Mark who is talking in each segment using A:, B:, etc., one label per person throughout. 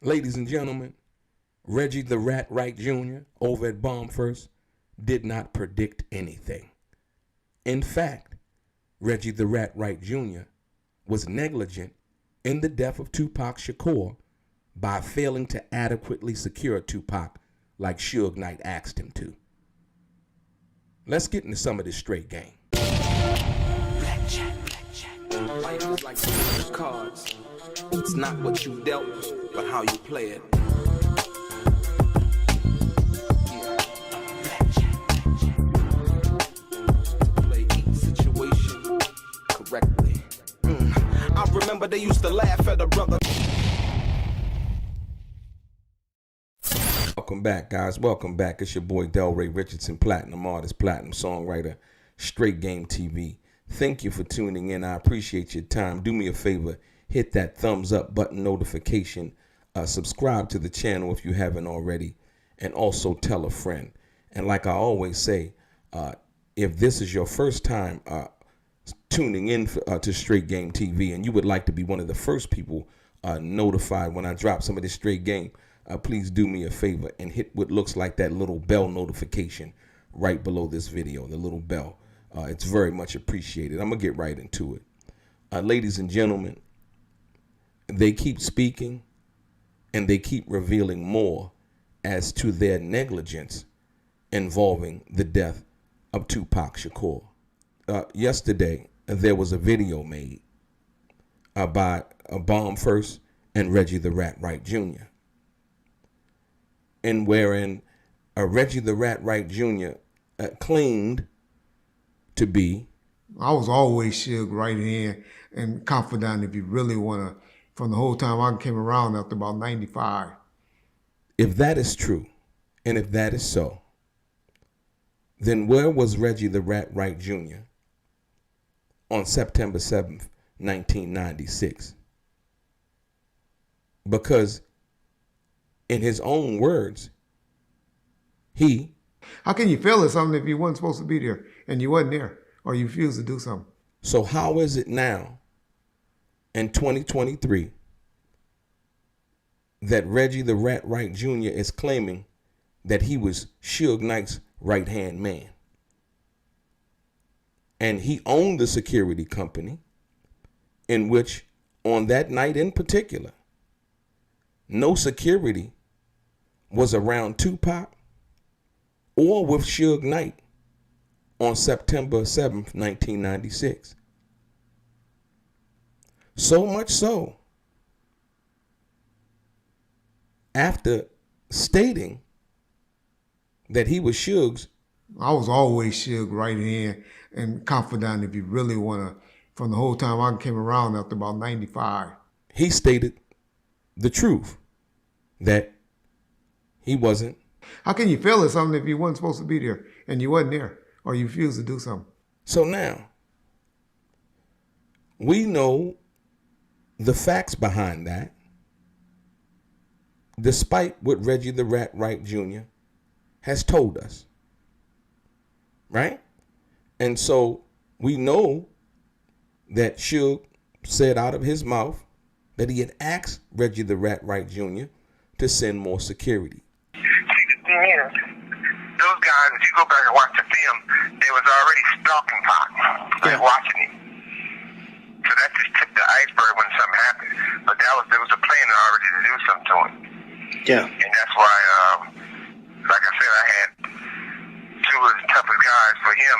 A: Ladies and gentlemen, Reggie the Rat Wright Jr. over at Bomb First did not predict anything. In fact, Reggie the Rat Wright Jr. was negligent in the death of 2Pac Shakur by failing to adequately secure 2Pac like Suge Knight asked him to. Let's get into some of this straight game.
B: Life is like those cards. It's not what you dealt, but how you play it. Play each situation correctly. I remember they used to laugh at a brother.
A: Welcome back, guys. Welcome back. It's your boy DELRAY, Richardson, platinum artist, platinum songwriter, Straight Game TV. Thank you for tuning in. I appreciate your time. Do me a favor, hit that thumbs up button, notification, subscribe to the channel if you haven't already, and also tell a friend. And like I always say, if this is your first time tuning in to Straight Game TV and you would like to be one of the first people notified when I drop some of this straight game, please do me a favor and hit what looks like that little bell notification right below this video, the little bell. It's very much appreciated. I'm going to get right into it. Ladies and gentlemen, they keep speaking and they keep revealing more as to their negligence involving the death of 2Pac Shakur. Yesterday, there was a video made by Bomb First and Reggie the Rat Wright Jr. and wherein Reggie the Rat Wright Jr. Claimed to be.
C: I was always Suge right hand and confidant if you really want to, from the whole time I came around after about 95.
A: If that is true, and if that is so, then where was Reggie the Rat Wright Jr. on September 7th, 1996? Because in his own words, he...
C: How can you feel at something if you weren't supposed to be there and you wasn't there or you refused to do something?
A: So how is it now in 2023 that Reggie the Rat Wright Jr. is claiming that he was Suge Knight's right-hand man? And he owned the security company in which, on that night in particular, no security was around 2Pac or with Suge Knight on September 7th, 1996. So much so, after stating that he was Suge's...
C: I was always Suge right hand and confidant if you really want to, from the whole time I came around after about 95.
A: He stated the truth, that he wasn't.
C: How can you feel at something if you weren't supposed to be there and you wasn't there or you refused to do something?
A: So now, we know the facts behind that, despite what Reggie the Rat Wright Jr. has told us, right? And so we know that Suge said out of his mouth that he had asked Reggie the Rat Wright Jr. to send more security.
D: Is, those guys, if you go back and watch the film, they was already stalking Pac, like watching him. So that just tipped the iceberg when something happened. But there was a plan already to do something to him.
E: Yeah.
D: And that's why, like I said, I had two of the toughest guys for him,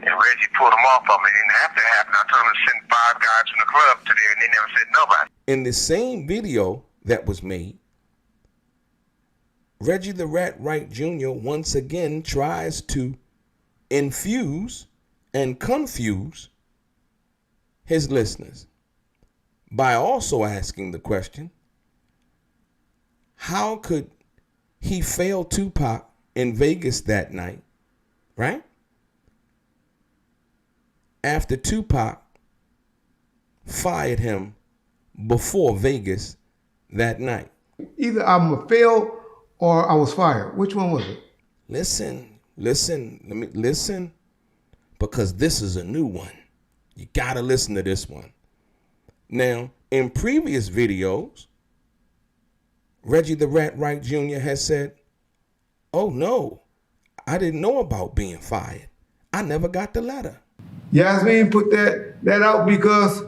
D: and Reggie pulled them off of me. It didn't have to happen. I told him to send 5 guys from the club to there, and they never said nobody.
A: In the same video that was made, Reggie the Rat Wright Jr. once again tries to infuse and confuse his listeners by also asking the question, how could he fail 2Pac in Vegas that night, right? After 2Pac fired him before Vegas that night.
C: Either I'm a fail or I was fired. Which one was it?
A: Listen, let me listen, because this is a new one. You gotta listen to this one. Now, in previous videos, Reggie the Rat Wright Jr. has said, oh no, I didn't know about being fired. I never got the letter.
C: Yasmin put that out because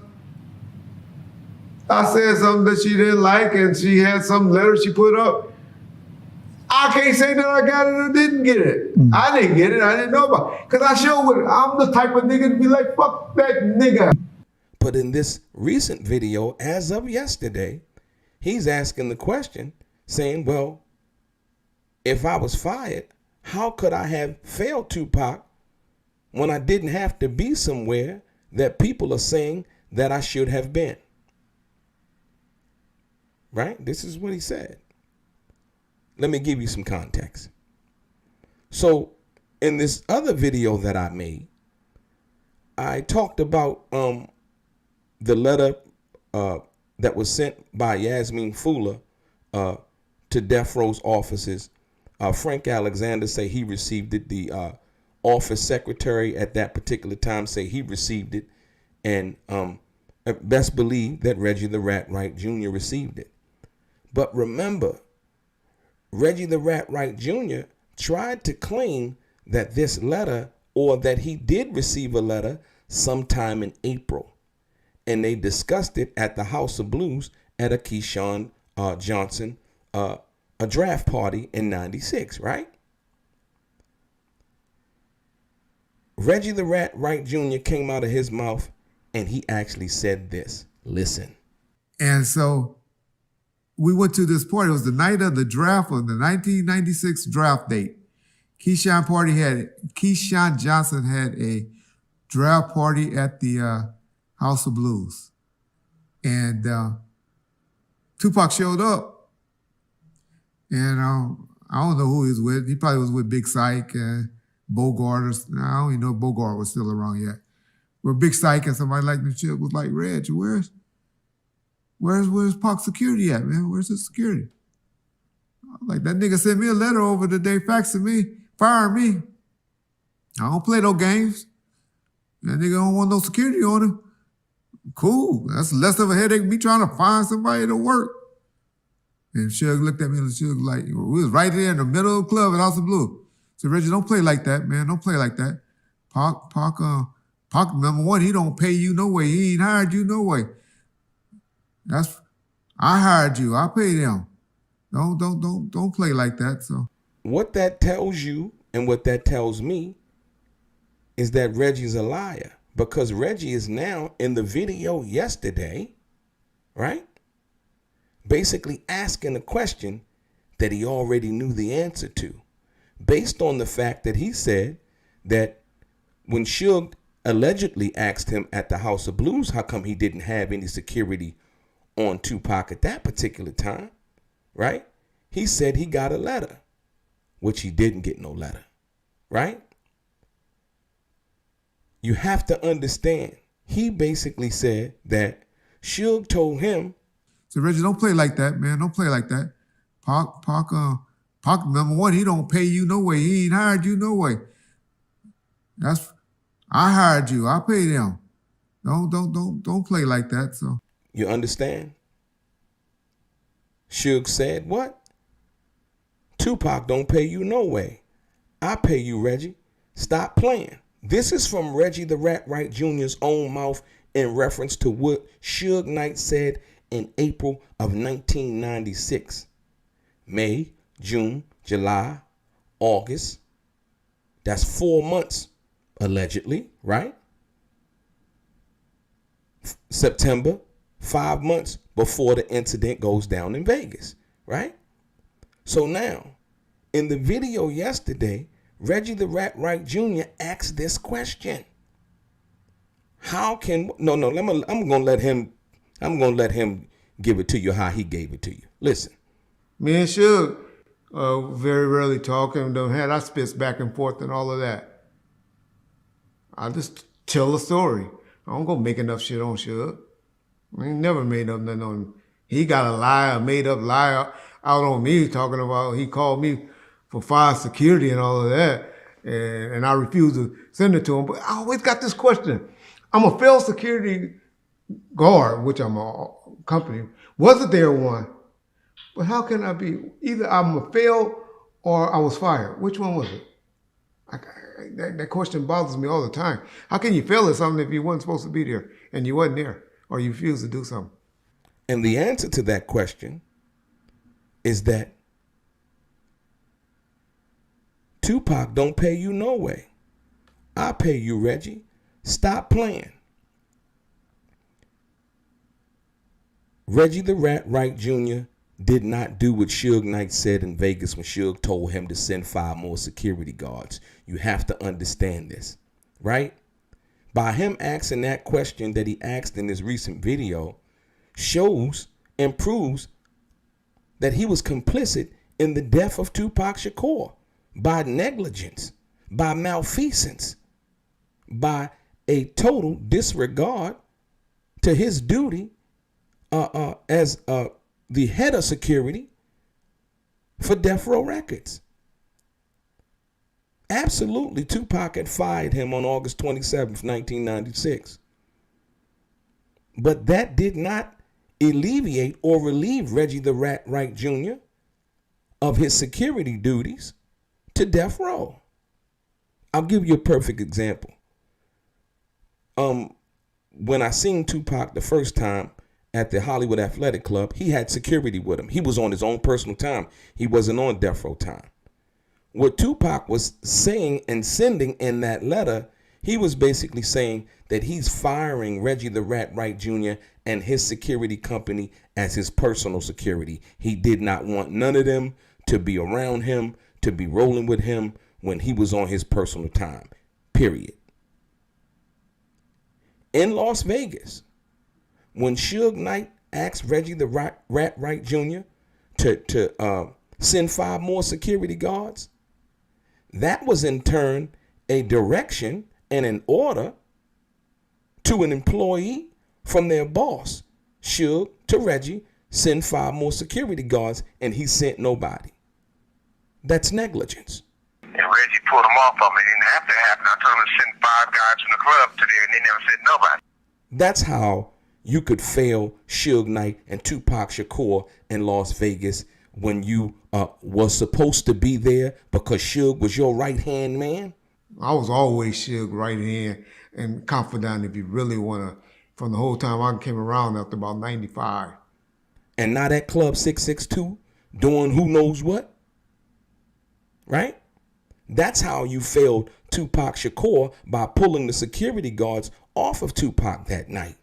C: I said something that she didn't like, and she had some letter she put up. I can't say that I got it or didn't get it. I didn't get it. I didn't know about it. Because I sure would. I'm the type of nigga to be like, fuck that nigga.
A: But in this recent video, as of yesterday, he's asking the question, saying, well, if I was fired, how could I have failed 2Pac when I didn't have to be somewhere that people are saying that I should have been? Right? This is what he said. Let me give you some context. So in this other video that I made, I talked about the letter that was sent by Yasmin Fuller to Death Row's offices. Frank Alexander say he received it. The office secretary at that particular time say he received it. And best believe that Reggie the Rat Wright Jr. received it. But remember, Reggie the Rat Wright Jr. tried to claim that this letter, or that he did receive a letter sometime in April. And they discussed it at the House of Blues at a Keyshawn Johnson, a draft party in '96, right? Reggie the Rat Wright Jr. came out of his mouth and he actually said this. Listen.
C: And so we went to this party. It was the night of the draft, on the 1996 draft date. Keyshawn Johnson had a draft party at the House of Blues. And 2Pac showed up. And I don't know who he was with. He probably was with Big Syke and Bogart. I don't even know if Bogart was still around yet. But Big Syke and somebody like the shit was like, Reg, where's Pac security at, man? Where's his security? Like, that nigga sent me a letter over the day, faxing me, firing me. I don't play no games. That nigga don't want no security on him. Cool. That's less of a headache than me trying to find somebody to work. And Suge looked at me and Suge like, we was right there in the middle of the club at House of Blue. So Reggie, don't play like that, man. Don't play like that. Pac, number one, he don't pay you no way. He ain't hired you no way. I hired you. I paid him. Don't play like that. So
A: what that tells you and what that tells me is that Reggie's a liar, because Reggie is now in the video yesterday, right? Basically asking a question that he already knew the answer to, based on the fact that he said that when Suge allegedly asked him at the House of Blues how come he didn't have any security on 2Pac at that particular time, right? He said he got a letter, which he didn't get no letter, right? You have to understand, he basically said that Suge told him.
C: So Reggie, don't play like that, man. Don't play like that. Pac, number one, he don't pay you no way. He ain't hired you no way. I hired you. I paid him. Don't play like that. So
A: you understand? Suge said what? 2Pac don't pay you no way. I pay you, Reggie. Stop playing. This is from Reggie the Rat Wright Jr.'s own mouth in reference to what Suge Knight said in April of 1996. May, June, July, August. That's 4 months, allegedly, right? September, 5 months before the incident goes down in Vegas, right? So now, in the video yesterday, Reggie the Rat Wright Jr. asked this question. How can, I'm gonna let him give it to you how he gave it to you. Listen.
C: Me and Suge very rarely talk, and had our spits back and forth and all of that. I just tell a story. I don't go make enough shit on Suge. I ain't never made up nothing on him. He got a lie, a made up lie out on me, talking about he called me for fire security and all of that, and I refused to send it to him. But I always got this question. I'm a failed security guard, which I'm a company. Wasn't there one? But how can I be? Either I'm a fail or I was fired. Which one was it? That question bothers me all the time. How can you fail at something if you weren't supposed to be there and you wasn't there or you refused to do something?
A: And the answer to that question is that 2Pac don't pay you no way. I pay you, Reggie. Stop playing. Reggie the Rat Wright Jr. did not do what Suge Knight said in Vegas when Suge told him to send 5 more security guards. You have to understand this, right? By him asking that question that he asked in his recent video shows and proves that he was complicit in the death of 2Pac Shakur by negligence, by malfeasance, by a total disregard to his duty as the head of security for Death Row Records. Absolutely, 2Pac had fired him on August 27th, 1996. But that did not alleviate or relieve Reggie the Rat Wright Jr. of his security duties to Death Row. I'll give you a perfect example. When I seen 2Pac the first time at the Hollywood Athletic Club, he had security with him. He was on his own personal time. He wasn't on Death Row time. What 2Pac was saying and sending in that letter, he was basically saying that he's firing Reggie the Rat Wright Jr. and his security company as his personal security. He did not want none of them to be around him, to be rolling with him when he was on his personal time, period. In Las Vegas, when Suge Knight asked Reggie the Rat Wright Jr. to send 5 more security guards, that was in turn a direction and an order to an employee from their boss, Suge, to Reggie, send 5 more security guards, and he sent nobody. That's negligence.
D: And Reggie pulled them off of me. It didn't have to happen. I told him to send 5 guys from the club to there, and they never said nobody.
A: That's how you could fail Suge Knight and 2Pac Shakur in Las Vegas when you was supposed to be there because Suge was your right-hand man.
C: I was always Suge right hand and confidant if you really want to, from the whole time I came around after about 95.
A: And not at Club 662 doing who knows what, right? That's how you failed 2Pac Shakur, by pulling the security guards off of 2Pac that night.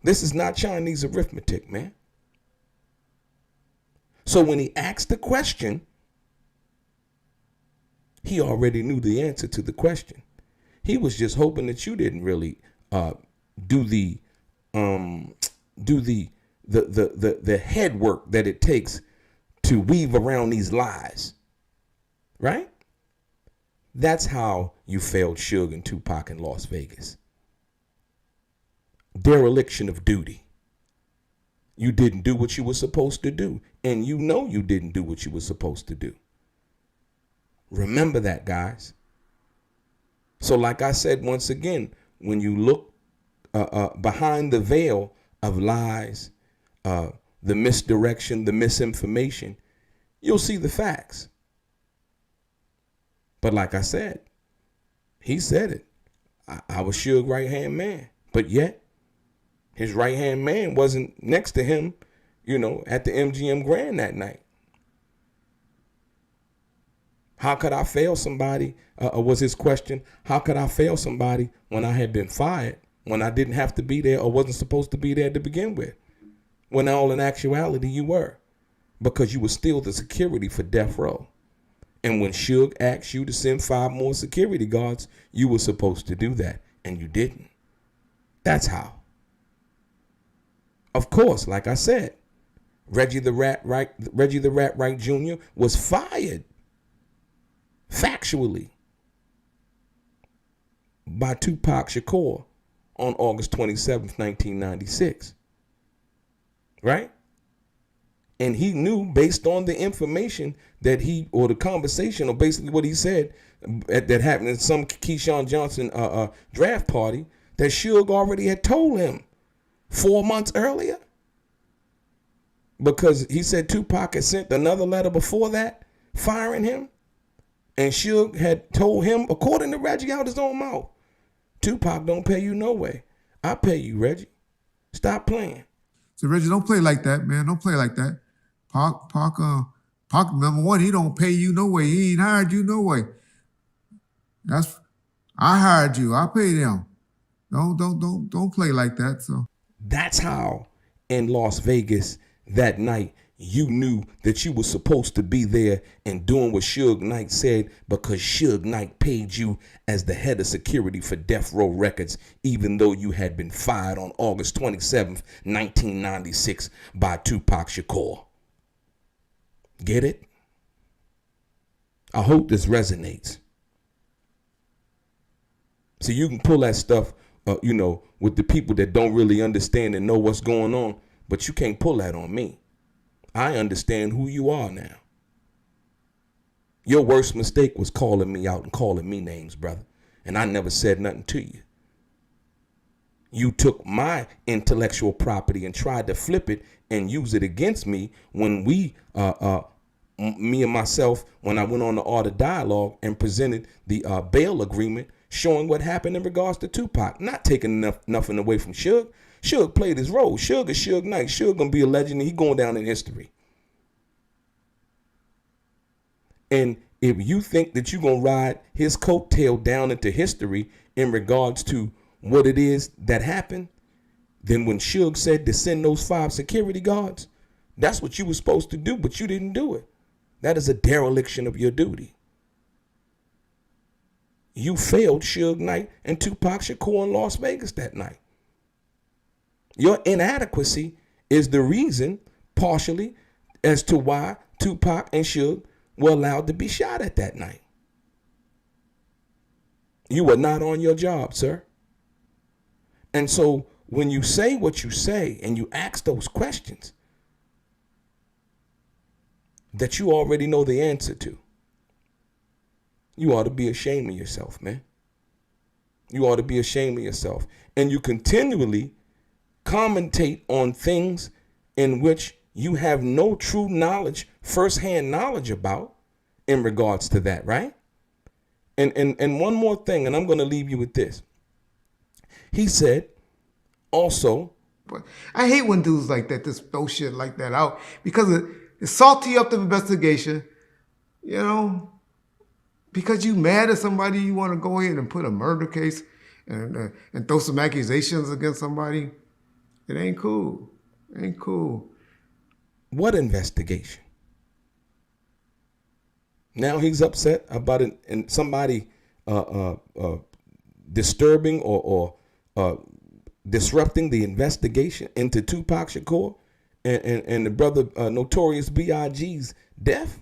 A: This is not Chinese arithmetic, man. So when he asked the question, he already knew the answer to the question. He was just hoping that you didn't really do the head work that it takes to weave around these lies, right? That's how you failed Suge and 2Pac in Las Vegas. Dereliction of duty. You didn't do what you were supposed to do, and you know you didn't do what you were supposed to do. Remember that, guys. So like I said, once again, when you look behind the veil of lies, the misdirection, the misinformation, you'll see the facts. But like I said, he said it. I was Suge's right-hand man, but yet his right-hand man wasn't next to him, at the MGM Grand that night. How could I fail somebody, was his question. How could I fail somebody when I had been fired, when I didn't have to be there or wasn't supposed to be there to begin with? When all in actuality you were, because you were still the security for Death Row. And when Suge asked you to send 5 more security guards, you were supposed to do that, and you didn't. That's how. Of course, like I said, Reggie the Rat Wright Jr. was fired factually by 2Pac Shakur on August 27th, 1996. Right? And he knew, based on the information that or the conversation, or basically what he said that happened in some Keyshawn Johnson draft party, that Suge already had told him 4 months earlier because he said Tupac had sent another letter before that firing him. And Suge had told him, according to Reggie out his own mouth, Tupac don't pay you no way. I pay you, Reggie. Stop playing.
C: So Reggie, don't play like that, man. Don't play like that. Pac, number one, he don't pay you no way. He ain't hired you no way. I hired you. I paid him. Don't play like that. So
A: that's how in Las Vegas that night you knew that you were supposed to be there and doing what Suge Knight said, because Suge Knight paid you as the head of security for Death Row Records, even though you had been fired on August 27th, 1996 by 2Pac Shakur. Get it? I hope this resonates. So you can pull that stuff, with the people that don't really understand and know what's going on, but you can't pull that on me. I understand who you are now. Your worst mistake was calling me out and calling me names, brother. And I never said nothing to you. You took my intellectual property and tried to flip it and use it against me when me and myself, when I went on the Art of Dialogue and presented the bail agreement showing what happened in regards to Tupac. Not taking nothing away from Suge. Suge played his role. Suge is Suge Knight. Suge gonna be a legend, and he going down in history. And if you think that you're gonna ride his coattail down into history in regards to what it is that happened, then when Suge said to send those 5 security guards, that's what you were supposed to do, but you didn't do it. That is a dereliction of your duty. You failed Suge Knight and 2Pac Shakur in Las Vegas that night. Your inadequacy is the reason, partially, as to why Tupac and Suge were allowed to be shot at that night. You were not on your job, sir. And so when you say what you say and you ask those questions that you already know the answer to, you ought to be ashamed of yourself, man. You ought to be ashamed of yourself. And you continually commentate on things in which you have no true knowledge, firsthand knowledge about in regards to that, right? And one more thing, and I'm going to leave you with this. He said also,
C: but I hate when dudes like that just throw shit like that out because it salty up the investigation, because you mad at somebody, you want to go ahead and put a murder case and throw some accusations against somebody. It ain't cool. It ain't cool.
A: What investigation? Now he's upset about it and somebody disturbing or disrupting the investigation into 2Pac Shakur and the brother Notorious B.I.G.'s death.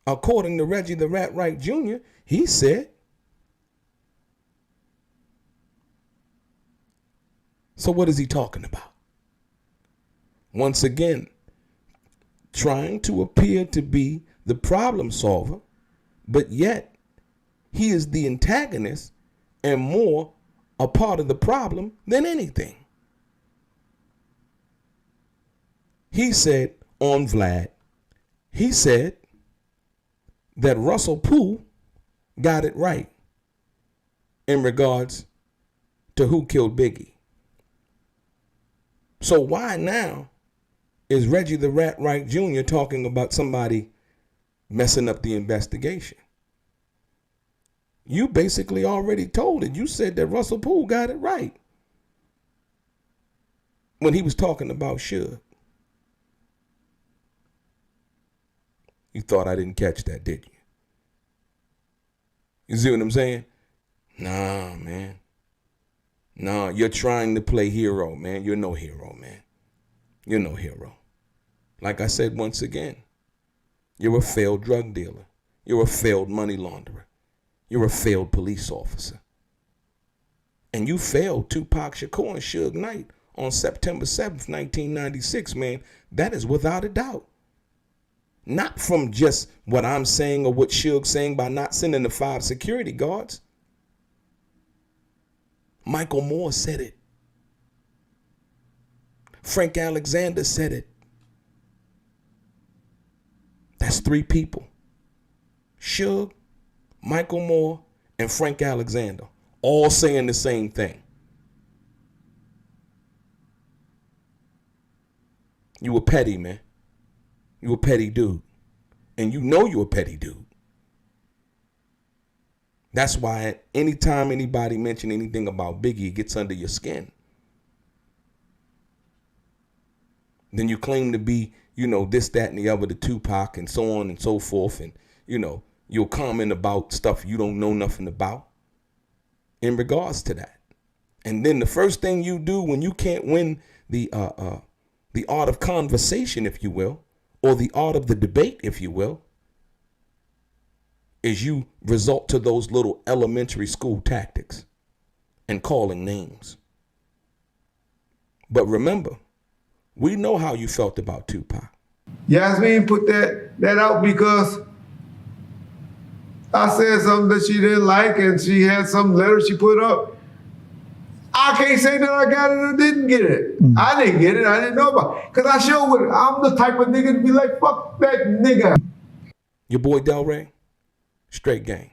A: According to Reggie the Rat Wright Jr., he said. So what is he talking about? Once again, trying to appear to be the problem solver, but yet he is the antagonist and more a part of the problem than anything. He said on Vlad, he said that Russell Poole got it right in regards to who killed Biggie. So why now is Reggie the Rat Wright Jr. talking about somebody messing up the investigation? You basically already told it. You said that Russell Poole got it right when he was talking about Suge. You thought I didn't catch that, did you? You see what I'm saying? Nah, man. Nah, you're trying to play hero, man. You're no hero, man. You're no hero. Like I said once again, you're a failed drug dealer. You're a failed money launderer. You're a failed police officer. And you failed 2Pac Shakur and Suge Knight on September 7th, 1996, man. That is without a doubt. Not from just what I'm saying or what Suge's saying by not sending the 5 security guards. Michael Moore said it. Frank Alexander said it. That's 3 people. Suge, Michael Moore, and Frank Alexander, all saying the same thing. You a petty, man. You a petty dude. And you know you a petty dude. That's why anytime anybody mention anything about Biggie, it gets under your skin. Then you claim to be, you know, this, that, and the other, the 2Pac, and so on and so forth. And, you know, you'll comment about stuff you don't know nothing about in regards to that. And then the first thing you do when you can't win the art of conversation, if you will, or the art of the debate, if you will, is you resort to those little elementary school tactics and calling names. But remember, we know how you felt about 2Pac.
C: Yasmin put that out because I said something that she didn't like, and she had some letter she put up. I can't say that I got it or didn't get it. I didn't get it. I didn't know about it. Because I sure would. I'm the type of nigga to be like, fuck that nigga.
A: Your boy DELRAY, straight game.